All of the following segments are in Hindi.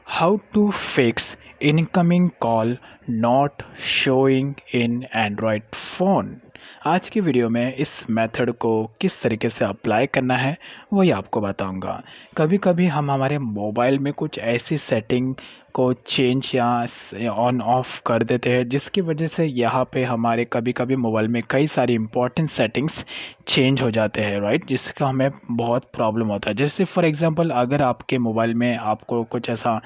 How to fix incoming call not showing in Android phone. आज की वीडियो में इस मेथड को किस तरीके से अप्लाई करना है वही आपको बताऊंगा। कभी कभी हम हमारे मोबाइल में कुछ ऐसी सेटिंग को चेंज या ऑन ऑफ कर देते हैं जिसकी वजह से यहाँ पे हमारे कभी कभी मोबाइल में कई सारी इंपॉर्टेंट सेटिंग्स चेंज हो जाते हैं, राइट, जिसका हमें बहुत प्रॉब्लम होता है। जैसे फॉर एग्जांपल अगर आपके मोबाइल में आपको कुछ ऐसा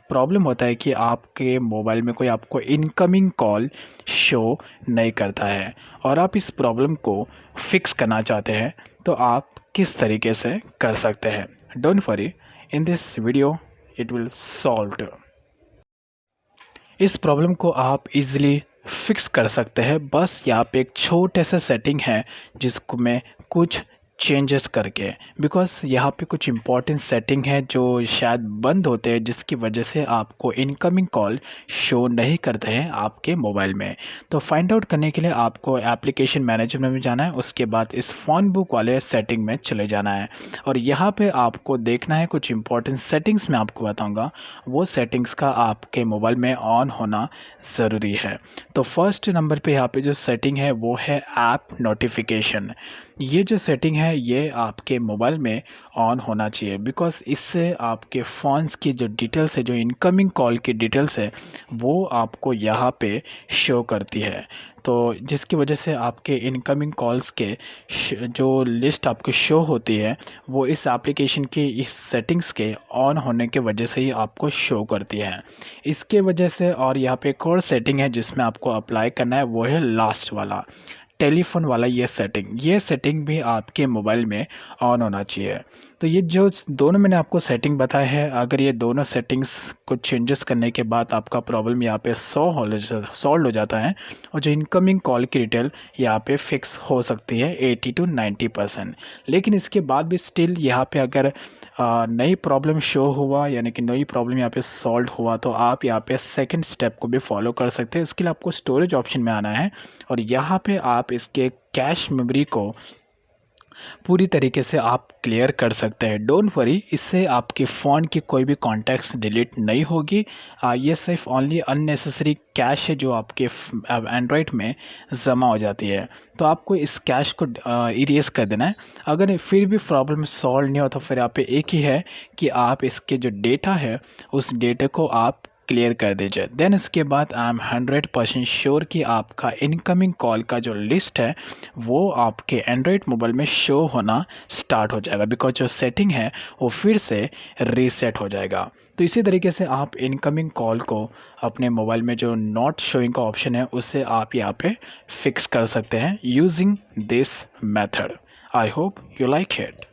प्रॉब्लम होता है कि आपके मोबाइल में कोई आपको इनकमिंग कॉल शो नहीं करता है और आप इस प्रॉब्लम को फिक्स करना चाहते हैं, तो आप किस तरीके से कर सकते हैं। Don't worry, in this video it will solve. इस प्रॉब्लम को आप इजीली फिक्स कर सकते हैं। बस यहाँ पे एक छोटे से सेटिंग है जिसको मैं कुछ चेंजेस करके, बिकॉज यहाँ पे कुछ इंपॉर्टेंट सेटिंग है जो शायद बंद होते हैं जिसकी वजह से आपको इनकमिंग कॉल शो नहीं करते हैं आपके मोबाइल में। तो फाइंड आउट करने के लिए आपको एप्लीकेशन मैनेजर में भी जाना है, उसके बाद इस फ़ोन बुक वाले सेटिंग में चले जाना है और यहाँ पे आपको देखना है कुछ इंपॉर्टेंट सेटिंग्स मैं आपको बताऊँगा, वो सेटिंग्स का आपके मोबाइल में ऑन होना ज़रूरी है। तो फर्स्ट नंबर पे यहाँ पे जो सेटिंग है वो है ऐप नोटिफिकेशन। ये जो सेटिंग है ये आपके मोबाइल में ऑन होना चाहिए, बिकॉज़ इससे आपके फ़ोन्स की जो डिटेल्स है, जो इनकमिंग कॉल की डिटेल्स है, वो आपको यहाँ पे शो करती है। तो जिसकी वजह से आपके इनकमिंग कॉल्स के जो लिस्ट आपको शो होती है वो इस एप्लीकेशन की इस सेटिंग्स के ऑन होने के वजह से ही आपको शो करती है। इसके वजह से और यहाँ पे एक और सेटिंग है जिसमें आपको अप्लाई करना है, वो है लास्ट वाला टेलीफोन वाला। ये सेटिंग भी आपके मोबाइल में ऑन होना चाहिए। तो ये जो दोनों मैंने आपको सेटिंग बताए हैं, अगर ये दोनों सेटिंग्स को चेंजेस करने के बाद आपका प्रॉब्लम यहाँ पे सॉल्व हो जाता है और जो इनकमिंग कॉल की डिटेल यहाँ पे फिक्स हो सकती है 80 to 90%। लेकिन इसके बाद भी स्टिल यहाँ पे अगर नई प्रॉब्लम शो हुआ, यानी कि नई प्रॉब्लम यहाँ पे सॉल्व हुआ, तो आप यहाँ पे सेकंड स्टेप को भी फॉलो कर सकते हैं। इसके लिए आपको स्टोरेज ऑप्शन में आना है और यहाँ पे आप इसके कैश मेमोरी को पूरी तरीके से आप क्लियर कर सकते हैं। डोंट वरी, इससे आपके फ़ोन की कोई भी कॉन्टैक्ट्स डिलीट नहीं होगी। ये सिर्फ ओनली अननेसेसरी कैश है जो आपके एंड्रॉयड में ज़मा हो जाती है, तो आपको इस कैश को इरेज कर देना है। अगर फिर भी प्रॉब्लम सॉल्व नहीं हो तो फिर यहाँ पे एक ही है कि आप इसके जो डेटा है उस डेटा को आप क्लियर कर दीजिए। देन इसके बाद आई एम 100% श्योर कि आपका इनकमिंग कॉल का जो लिस्ट है वो आपके एंड्रॉयड मोबाइल में शो होना स्टार्ट हो जाएगा, बिकॉज जो सेटिंग है वो फिर से रीसेट हो जाएगा। तो इसी तरीके से आप इनकमिंग कॉल को अपने मोबाइल में जो नॉट शोइंग का ऑप्शन है उससे आप यहाँ पे फिक्स कर सकते हैं using this method. I hope you like it.